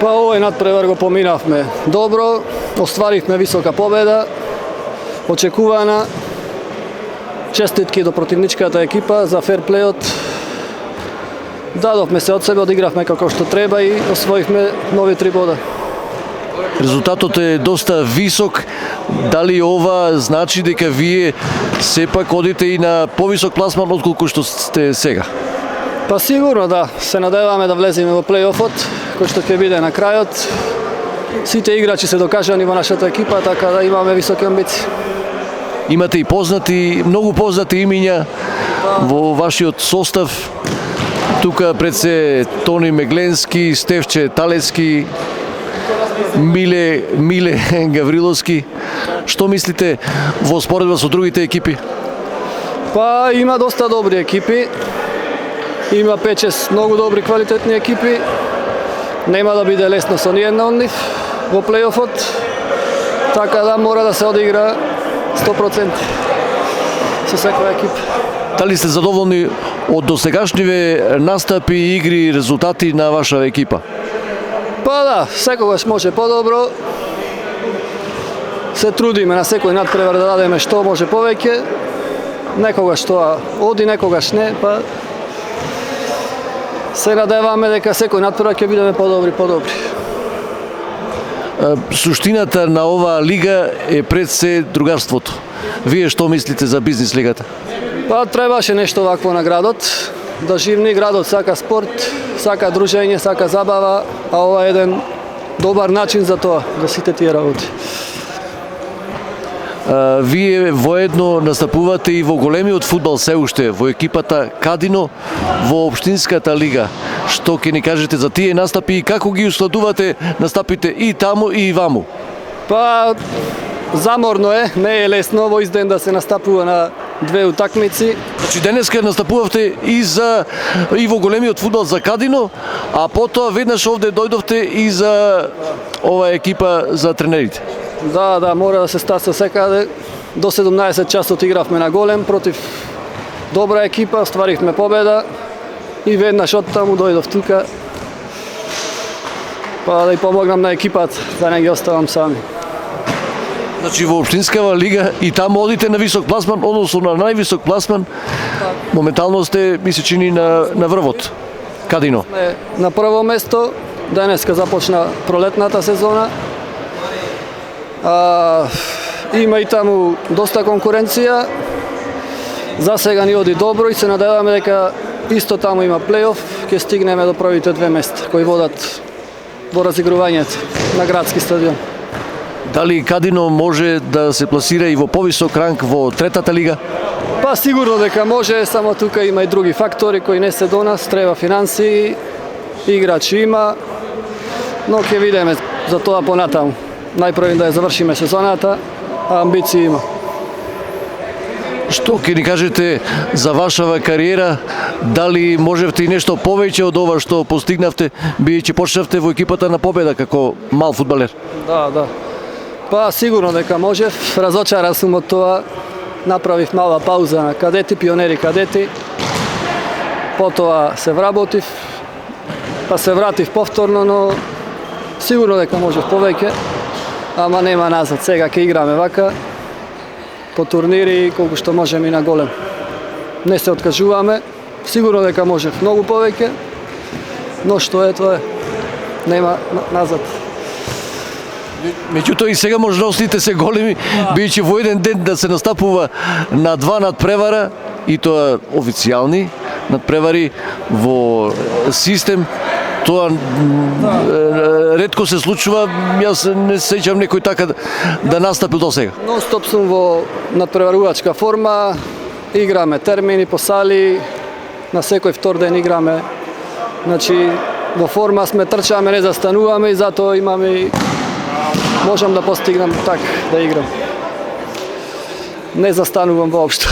Па овој надпревар го поминавме добро, остваривме висока победа, очекувана. Честитки до противничката екипа за ферплејот. Дадовме се од себе, одигравме како што треба и освоивме нови 3 бода. Резултатот е доста висок. Дали ова значи дека вие сепак одите и на повисок пласман отколку што сте сега? Па сигурно да, се надеваме да влеземе во плейофот, кој што ќе биде на крајот. Сите играчи се докажани во нашата екипа, така да имаме високи амбиции. Имате и многу познати имиња во вашиот состав. Тука пред се Тони Мегленски, Стефче Талецки, Миле Гавриловски. Што мислите во споредба со другите екипи? Па има доста добри екипи. Има 5-6 многу добри квалитетни екипи. Нема да биде лесно со ниедна од нив во плейофот. Така да мора да се одигра 100% со секоја екипа. Дали сте задоволни од досегашниве настапи, игри, резултати на ваша екипа? Па да, секогаш може подобро. Се трудиме на секој надпревар да дадеме што може повеќе. Некогаш тоа оди, некогаш не, па се надеваме дека секој надпревар ќе бидеме подобри. Суштината на оваа лига е пред се другарството. Вие што мислите за бизнис лигата? Па требаше нешто вакво на градот, да живни градот, сака спорт, сака дружење, сака забава, а ова е еден добар начин за тоа, да сите тие работи. Вие воедно настапувате и во големиот фудбал се уште, во екипата Кадино, во општинската лига. Што ќе ни кажете за тие настапи и како ги усладувате настапите и таму и ваму? Па заморно е, не е лесно во изден да се настапува на 2 утакмици. Значи денеска настапувавте и во големиот фудбал за Кадино, а потоа веднаш овде дојдовте и за оваа екипа за тренерите. Да, мора да се стаса секаде. До 17 часот игравме на голем против добра екипа, остваривме победа и веднаш од таму дојдов тука. Па да и помогнам на екипата, да не ги оставам сами. Значи во општинскава лига и таму одите на висок пласман, односно на највисок пласман. Моментално сте, ми се чини, на врвот. Кадино. На прво место, денеска започна пролетната сезона. Има и таму доста конкуренција. За сега ни оди добро и се надеваме дека исто таму има плейоф, ќе стигнеме до првите 2 места кои водат во разигрувањето на градски стадион. Дали Кадино може да се пласира и во повисок ранг во третата лига? Па сигурно дека може, само тука има и други фактори кои не се до нас, треба финансии, играчи има, но ќе видиме за тоа понатаму. Најпрво да ја завршиме сезоната, а амбиции има. Што ќе ни кажете за вашава кариера? Дали можевте и нешто повеќе од ова што постигнавте, бидејќи почнавте во екипата на Победа како мал фудбалер? Да. Па сигурно дека можев. Разочаран сум од тоа. Направив мала пауза на кадети, пионери кадети. Потоа се вработив, па се вратив повторно, но сигурно дека можев повеќе. Ама нема назад, сега ќе играме вака по турнири колку што можеме и на голем. Не се откажуваме, сигурно дека можев многу повеќе, но што е тоа е, нема назад. Меѓутоа и сега можностите се големи, бидејќи во еден ден да се настапува на 2 надпревара, и тоа официјални надпревари во систем. Тоа ретко се случува, јас не сеќам некој така да настапил до сега. Нон-стоп сум во надпреварувачка форма, играме термини по сали, на секој втор ден играме. Значи, во форма сме, трчаме, не застануваме и затоа имаме, можам да постигнам так да играм. Не застанувам воопшто.